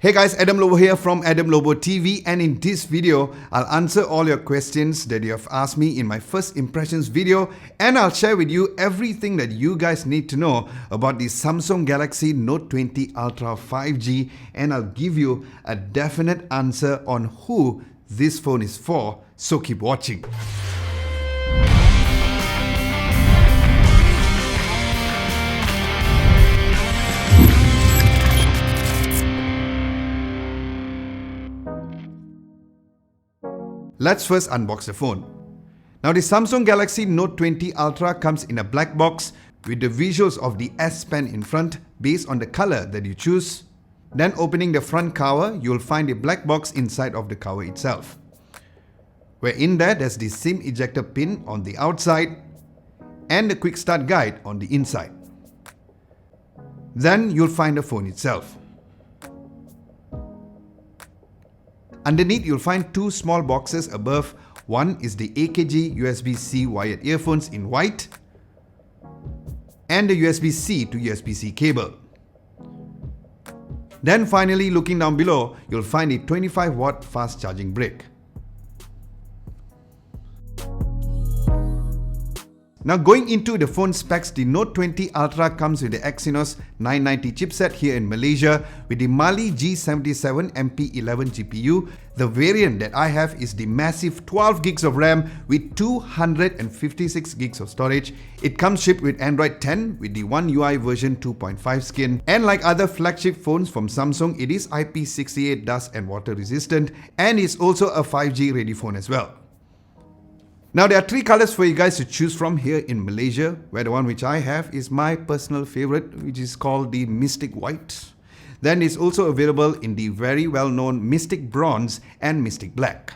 Hey guys, Adam Lobo here from Adam Lobo TV, and in this video, I'll answer all your questions that you have asked me in my first impressions video, and I'll share with you everything that you guys need to know about the Samsung Galaxy Note 20 Ultra 5G, and I'll give you a definite answer on who this phone is for, so keep watching. Let's first unbox the phone. Now the Samsung Galaxy Note 20 Ultra comes in a black box with the visuals of the S Pen in front based on the color that you choose. Then opening the front cover, you'll find a black box inside of the cover itself. Where in there's the SIM ejector pin on the outside and the quick start guide on the inside. Then you'll find the phone itself. Underneath, you'll find two small boxes above. One is the AKG USB-C wired earphones in white and the USB-C to USB-C cable. Then finally, looking down below, you'll find a 25-watt fast charging brick. Now going into the phone specs, the Note 20 Ultra comes with the Exynos 990 chipset here in Malaysia with the Mali G77 MP11 GPU. The variant that I have is the massive 12 gigs of RAM with 256 gigs of storage. It comes shipped with Android 10 with the One UI version 2.5 skin. And like other flagship phones from Samsung, it is IP68 dust and water resistant, and is also a 5G ready phone as well. Now there are three colors for you guys to choose from here in Malaysia, where the one which I have is my personal favorite, which is called the Mystic White. Then it's also available in the very well-known Mystic Bronze and Mystic Black.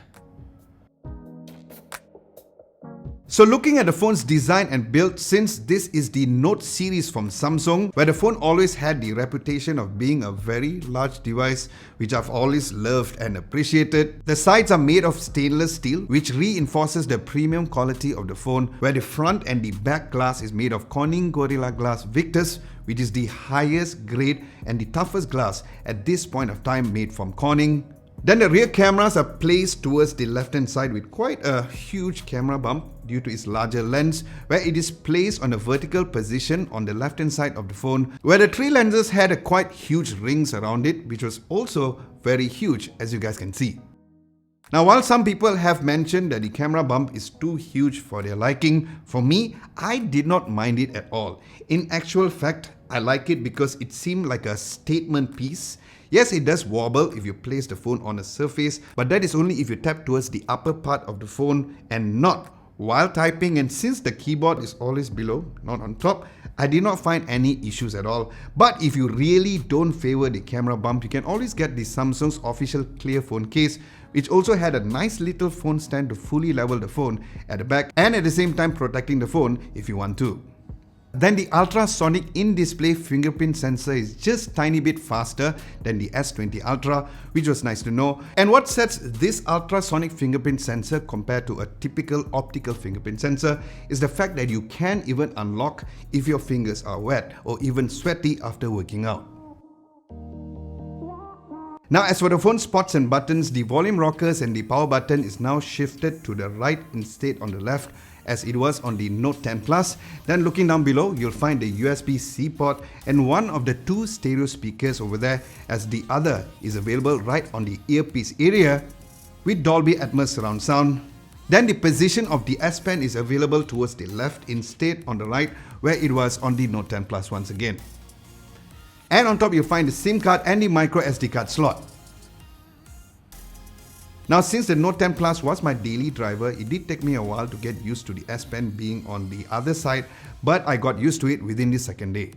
So looking at the phone's design and build, since this is the Note series from Samsung, where the phone always had the reputation of being a very large device, which I've always loved and appreciated. The sides are made of stainless steel, which reinforces the premium quality of the phone, where the front and the back glass is made of Corning Gorilla Glass Victus, which is the highest grade and the toughest glass at this point of time made from Corning. Then the rear cameras are placed towards the left-hand side with quite a huge camera bump due to its larger lens, where it is placed on a vertical position on the left-hand side of the phone, where the three lenses had a quite huge rings around it, which was also very huge, as you guys can see. Now, while some people have mentioned that the camera bump is too huge for their liking, for me, I did not mind it at all. In actual fact, I like it because it seemed like a statement piece. Yes, it does wobble if you place the phone on a surface, but that is only if you tap towards the upper part of the phone and not while typing. And since the keyboard is always below, not on top, I did not find any issues at all. But if you really don't favor the camera bump, you can always get the Samsung's official clear phone case, which also had a nice little phone stand to fully level the phone at the back and at the same time protecting the phone if you want to. Then the ultrasonic in-display fingerprint sensor is just tiny bit faster than the S20 Ultra, which was nice to know. And what sets this ultrasonic fingerprint sensor compared to a typical optical fingerprint sensor is the fact that you can even unlock if your fingers are wet or even sweaty after working out. Now as for the phone spots and buttons, the volume rockers and the power button is now shifted to the right instead on the left, as it was on the Note 10 Plus. Then looking down below, you'll find the USB-C port and one of the two stereo speakers over there, as the other is available right on the earpiece area with Dolby Atmos surround sound. Then the position of the S Pen is available towards the left instead on the right, where it was on the Note 10 Plus once again. And on top you'll find the SIM card and the micro SD card slot. Now since the Note 10 Plus was my daily driver, it did take me a while to get used to the S Pen being on the other side, but I got used to it within the second day.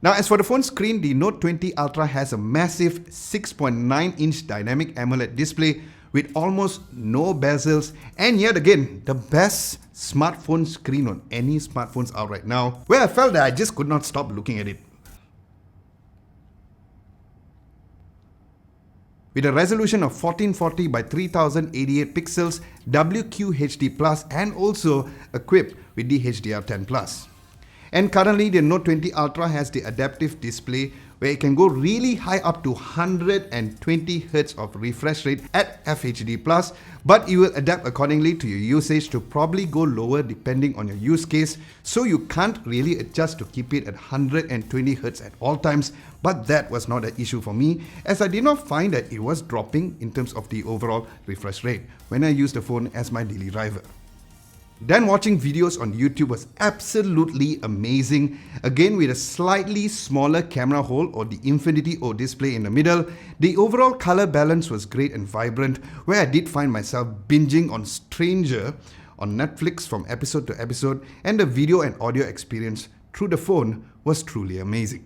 Now as for the phone screen, the Note 20 Ultra has a massive 6.9-inch dynamic AMOLED display with almost no bezels, and yet again the best smartphone screen on any smartphones out right now, where I felt that I just could not stop looking at it. With a resolution of 1440 by 3088 pixels, WQHD+, and also equipped with the HDR10+. And currently the Note 20 Ultra has the adaptive display where it can go really high up to 120 Hz of refresh rate at FHD+, but you will adapt accordingly to your usage to probably go lower depending on your use case, so you can't really adjust to keep it at 120 Hz at all times. But that was not an issue for me, as I did not find that it was dropping in terms of the overall refresh rate when I used the phone as my daily driver. Then watching videos on YouTube was absolutely amazing. Again, with a slightly smaller camera hole or the Infinity O display in the middle, the overall color balance was great and vibrant, where I did find myself binging on Stranger on Netflix from episode to episode, and the video and audio experience through the phone was truly amazing.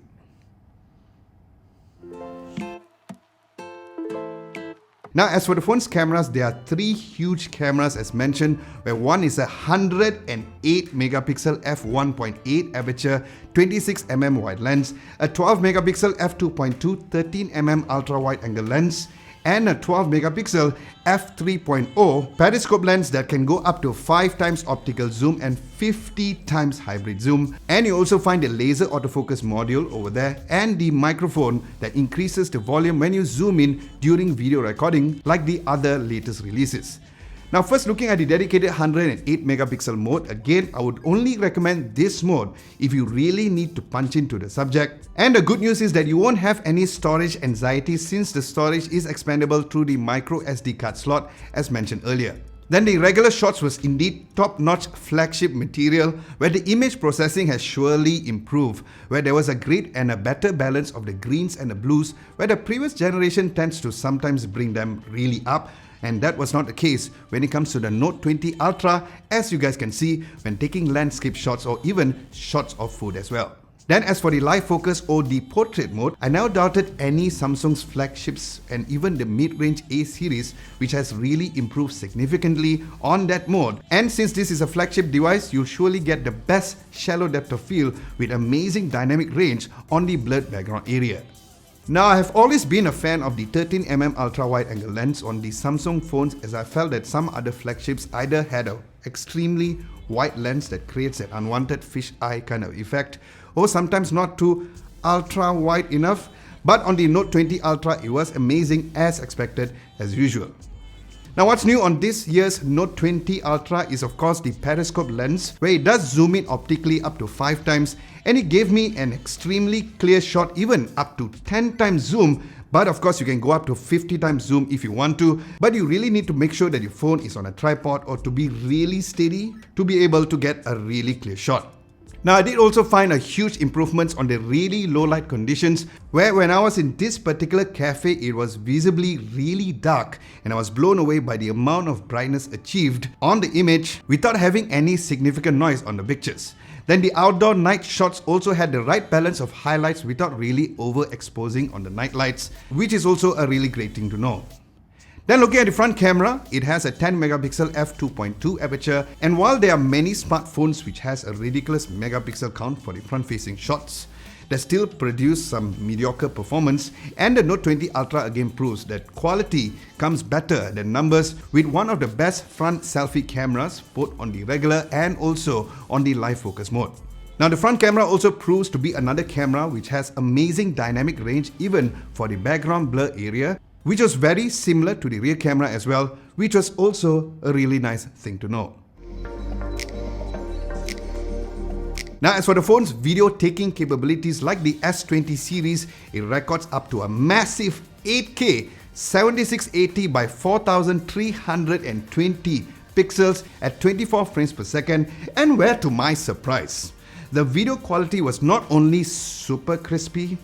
Now, as for the phone's cameras, there are three huge cameras as mentioned, where one is a 108 megapixel f1.8 aperture 26mm wide lens, a 12 megapixel f2.2 13mm ultra wide angle lens, and a 12 megapixel f3.0 periscope lens that can go up to 5 times optical zoom and 50 times hybrid zoom. And you also find a laser autofocus module over there and the microphone that increases the volume when you zoom in during video recording, like the other latest releases. Now, first looking at the dedicated 108 megapixel mode, again I would only recommend this mode if you really need to punch into the subject. And the good news is that you won't have any storage anxiety, since the storage is expandable through the micro SD card slot as mentioned earlier. Then the regular shots was indeed top-notch flagship material, where the image processing has surely improved, where there was a great and a better balance of the greens and the blues, where the previous generation tends to sometimes bring them really up. And that was not the case when it comes to the Note 20 Ultra, as you guys can see when taking landscape shots or even shots of food as well. Then as for the live focus or the portrait mode, I now doubted any Samsung's flagships and even the mid-range A series, which has really improved significantly on that mode. And since this is a flagship device, you'll surely get the best shallow depth of field with amazing dynamic range on the blurred background area. Now, I have always been a fan of the 13mm ultra-wide angle lens on the Samsung phones, as I felt that some other flagships either had an extremely wide lens that creates an unwanted fish eye kind of effect, or sometimes not too ultra-wide enough. But on the Note 20 Ultra, it was amazing as expected as usual. Now, what's new on this year's Note 20 Ultra is of course the periscope lens, where it does zoom in optically up to 5 times, and it gave me an extremely clear shot, even up to 10 times zoom. But of course you can go up to 50 times zoom if you want to, but you really need to make sure that your phone is on a tripod or to be really steady to be able to get a really clear shot. Now, I did also find a huge improvements on the really low light conditions, where when I was in this particular cafe, it was visibly really dark, and I was blown away by the amount of brightness achieved on the image without having any significant noise on the pictures. Then the outdoor night shots also had the right balance of highlights without really overexposing on the night lights, which is also a really great thing to know. Then looking at the front camera, it has a 10 megapixel f2.2 aperture, and while there are many smartphones which has a ridiculous megapixel count for the front-facing shots, they still produce some mediocre performance, and the Note 20 Ultra again proves that quality comes better than numbers, with one of the best front selfie cameras both on the regular and also on the live focus mode. Now, the front camera also proves to be another camera which has amazing dynamic range even for the background blur area, which was very similar to the rear camera as well, which was also a really nice thing to know. Now, as for the phone's video taking capabilities, like the S20 series, it records up to a massive 8K 7680 by 4320 pixels at 24 frames per second, and where to my surprise, the video quality was not only super crispy,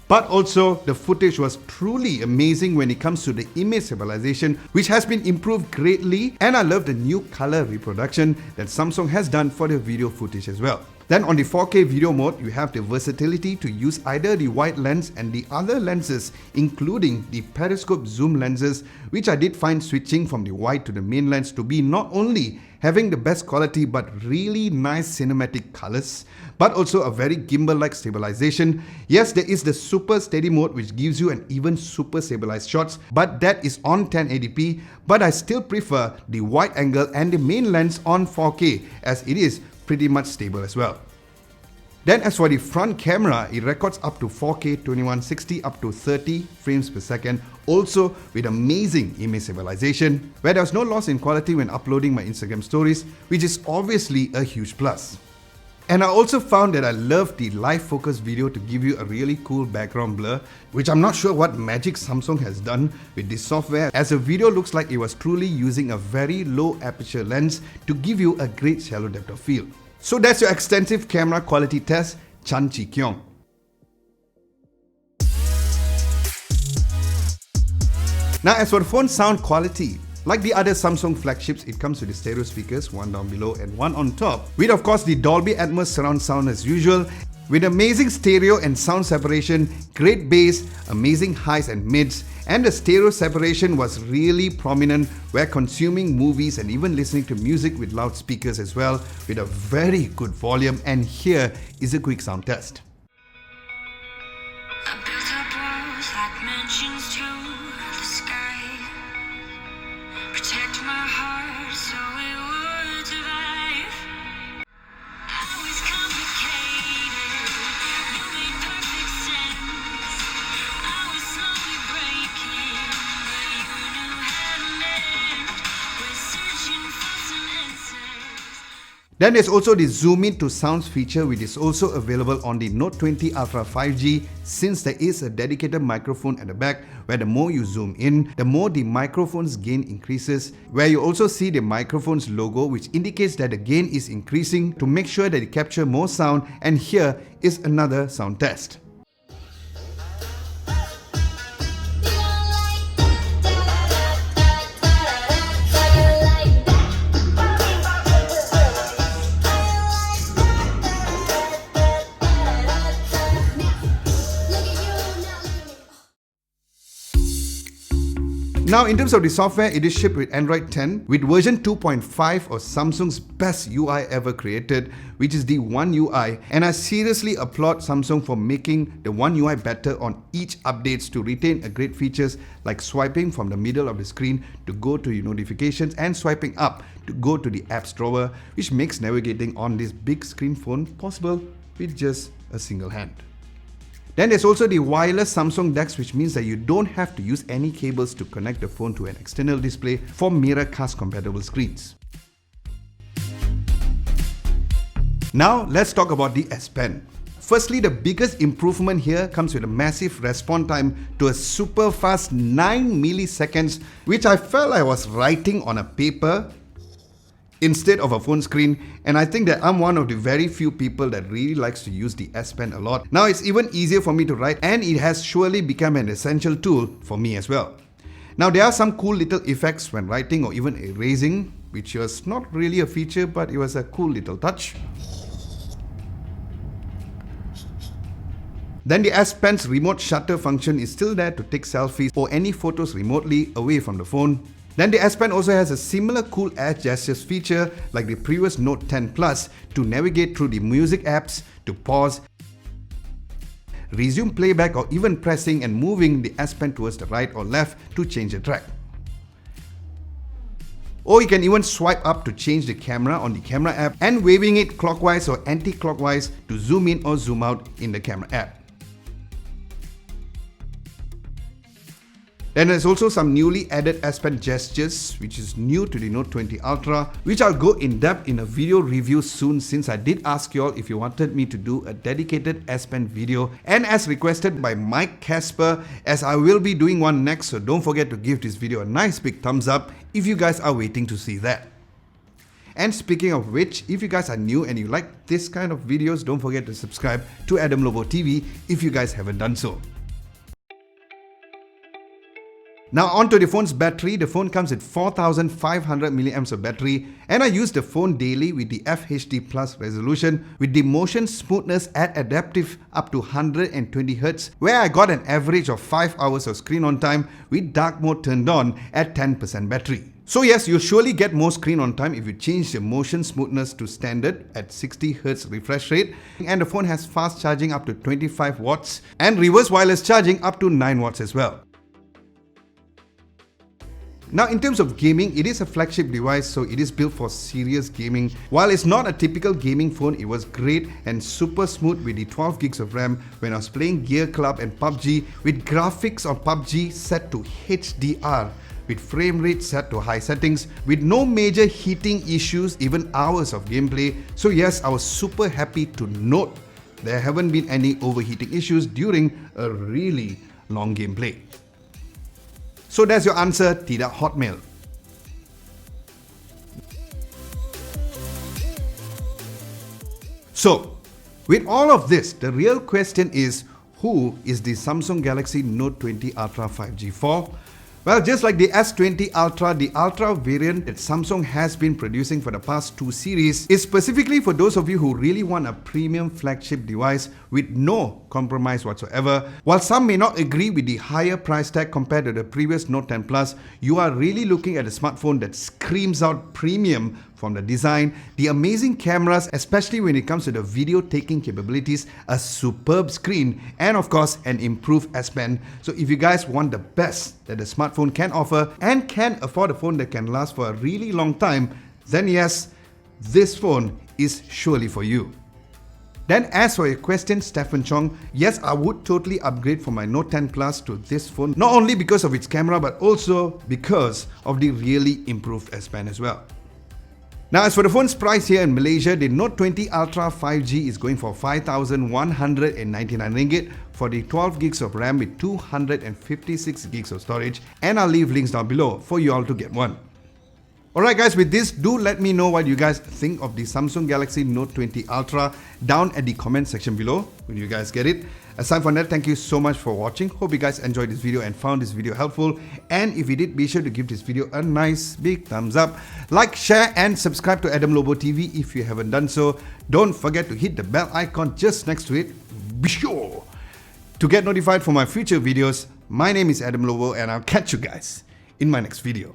but also the footage was truly amazing when it comes to the image stabilization, which has been improved greatly, and I love the new color reproduction that Samsung has done for the video footage as well. Then on the 4K video mode, you have the versatility to use either the wide lens and the other lenses, including the periscope zoom lenses, which I did find switching from the wide to the main lens to be not only having the best quality but really nice cinematic colors, but also a very gimbal-like stabilization. Yes, there is the super steady mode which gives you an even super stabilized shots, but that is on 1080p, but I still prefer the wide angle and the main lens on 4K, as it is pretty much stable as well. Then as for the front camera, it records up to 4K 2160 up to 30 frames per second, also with amazing image stabilization, where there was no loss in quality when uploading my Instagram stories, which is obviously a huge plus. And I also found that I love the live focus video to give you a really cool background blur, which I'm not sure what magic Samsung has done with this software, as the video looks like it was truly using a very low aperture lens to give you a great shallow depth of field. So that's your extensive camera quality test, Chan Chi Kyong. Now as for the phone sound quality, like the other Samsung flagships, it comes with the stereo speakers, one down below and one on top, with of course the Dolby Atmos surround sound as usual, with amazing stereo and sound separation, great bass, amazing highs and mids, and the stereo separation was really prominent where consuming movies and even listening to music with loudspeakers as well, with a very good volume. And here is a quick sound test. I built up walls like mansions to the sky. Protect my heart so it would survive. I was complicated, you made perfect sense. I was slowly breaking, but you knew how to mend. We're searching for some answers. Then there's also the zoom in to sounds feature, which is also available on the Note 20 Ultra 5G, since there is a dedicated microphone at the back where the more you zoom in, the more the microphone's gain increases, where you also see the microphone's logo, which indicates that the gain is increasing to make sure that it captures more sound. And here is another sound test. Now in terms of the software, it is shipped with Android 10 with version 2.5 of Samsung's best UI ever created, which is the One UI, and I seriously applaud Samsung for making the One UI better on each updates to retain a great features like swiping from the middle of the screen to go to your notifications and swiping up to go to the apps drawer, which makes navigating on this big screen phone possible with just a single hand. Then there's also the wireless Samsung DeX, which means that you don't have to use any cables to connect the phone to an external display for Miracast compatible screens. Now let's talk about the S Pen. Firstly, the biggest improvement here comes with a massive response time to a super fast 9 milliseconds, which I felt I was writing on a paper instead of a phone screen, and I think that I'm one of the very few people that really likes to use the S Pen a lot. Now it's even easier for me to write, and it has surely become an essential tool for me as well. Now there are some cool little effects when writing or even erasing, which was not really a feature, but it was a cool little touch. Then the S Pen's remote shutter function is still there to take selfies or any photos remotely away from the phone. Then the S Pen also has a similar cool air gestures feature like the previous Note 10 Plus to navigate through the music apps, to pause, resume playback, or even pressing and moving the S Pen towards the right or left to change the track. Or you can even swipe up to change the camera on the camera app and waving it clockwise or anti-clockwise to zoom in or zoom out in the camera app. Then there's also some newly added S Pen gestures, which is new to the Note 20 Ultra, which I'll go in depth in a video review soon, since I did ask you all if you wanted me to do a dedicated S Pen video, and as requested by Mike Casper, as I will be doing one next, so don't forget to give this video a nice big thumbs up if you guys are waiting to see that. And speaking of which, if you guys are new and you like this kind of videos, don't forget to subscribe to Adam Lobo TV if you guys haven't done so. Now onto the phone's battery. The phone comes with 4500 mAh of battery, and I use the phone daily with the FHD Plus resolution with the motion smoothness at adaptive up to 120Hz, where I got an average of 5 hours of screen on time with dark mode turned on at 10% battery. So yes, you'll surely get more screen on time if you change the motion smoothness to standard at 60Hz refresh rate, and the phone has fast charging up to 25 watts and reverse wireless charging up to 9 watts as well. Now in terms of gaming, it is a flagship device, so it is built for serious gaming. While it's not a typical gaming phone, it was great and super smooth with the 12 gigs of RAM when I was playing Gear Club and PUBG with graphics on PUBG set to HDR, with frame rate set to high settings, with no major heating issues, even hours of gameplay. So yes, I was super happy to note there haven't been any overheating issues during a really long gameplay. So that's your answer, Tidak Hotmail. So, with all of this, the real question is, who is the Samsung Galaxy Note 20 Ultra 5G for? Well, just like the S20 Ultra, the Ultra variant that Samsung has been producing for the past 2 series is specifically for those of you who really want a premium flagship device with no compromise whatsoever. While some may not agree with the higher price tag compared to the previous Note 10 Plus, you are really looking at a smartphone that screams out premium from the design, the amazing cameras, especially when it comes to the video taking capabilities, a superb screen, and of course an improved S Pen. So if you guys want the best that the smartphone can offer and can afford a phone that can last for a really long time, then yes, this phone is surely for you. Then as for your question, Stephen Chong, yes, I would totally upgrade from my Note 10 Plus to this phone, not only because of its camera but also because of the really improved S Pen as well. Now as for the phone's price here in Malaysia, the Note 20 Ultra 5G is going for 5,199 ringgit for the 12 gigs of RAM with 256 gigs of storage, and I'll leave links down below for you all to get one. Alright guys, with this, do let me know what you guys think of the Samsung Galaxy Note 20 Ultra down at the comment section below when you guys get it. Aside from that, thank you so much for watching. Hope you guys enjoyed this video and found this video helpful. And if you did, be sure to give this video a nice big thumbs up. Like, share and subscribe to Adam Lobo TV if you haven't done so. Don't forget to hit the bell icon just next to it. Be sure to get notified for my future videos. My name is Adam Lobo and I'll catch you guys in my next video.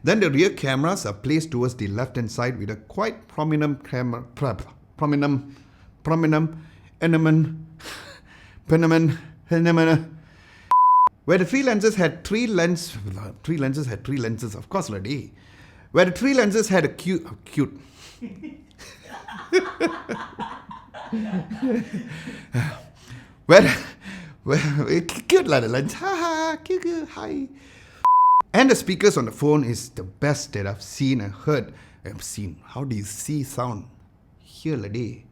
Then the rear cameras are placed towards the left hand side with a quite prominent camera, where the three lenses had three lenses, of course, lady. Where the three lenses had a cute. where cute like the lens, haha, cute, hi. And the speakers on the phone is the best that I've seen and heard. How do you see sound? Here, lady.